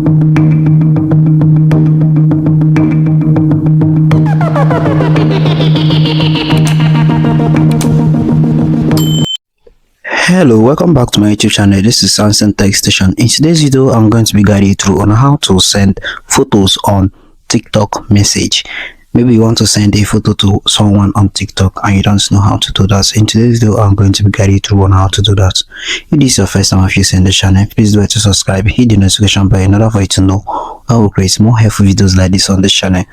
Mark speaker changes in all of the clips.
Speaker 1: Hello, welcome back to my YouTube channel. This is Samson Tech Station. In today's video, I'm going to be guiding you through on how to send photos on TikTok message. Maybe you want to send a photo to someone on TikTok and you don't know how to do that. In today's video, I'm going to be guiding you through on how to do that. If this is your first time of using the channel, please do it to subscribe, hit the notification bell in order for you to know I will create more helpful videos like this on this channel.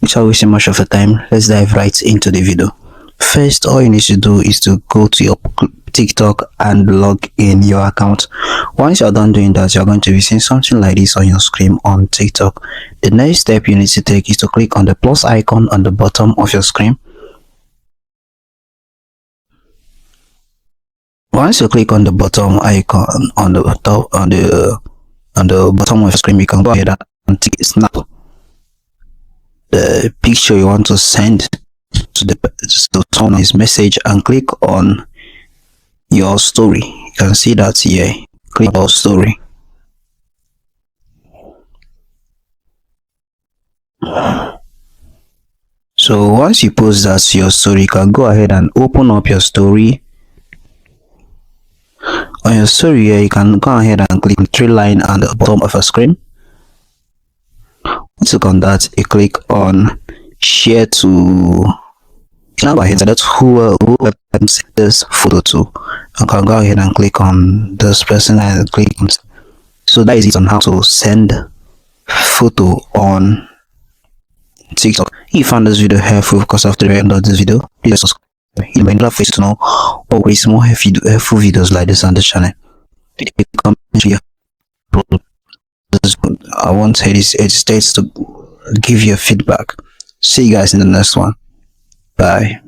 Speaker 1: Without wasting much of your time, let's dive right into the video. First, all you need to do is to go to your TikTok and log in your account. Once you're done doing that, you're going to be seeing something like this on your screen on TikTok. The next step you need to take is to click on the plus icon on the bottom of your screen. Once you click on the bottom icon on the top on the bottom of your screen, you can go ahead and snap the picture you want to send to someone's message and click on your story. You can see that here. Click on story. So once you post that to your story, you can go ahead and open up your story. On your story here, you can go ahead and click on the three line at the bottom of your screen. Once you click on that, you click on share to. Now go ahead and that's who send this photo to. I can go ahead and click on this person and click on. So that is it on how to send photo on TikTok. If you found this video helpful, because after the end of this video, please subscribe. You may not face to know always more helpful videos like this on the channel. I want it states to give you feedback. See you guys in the next one. Bye.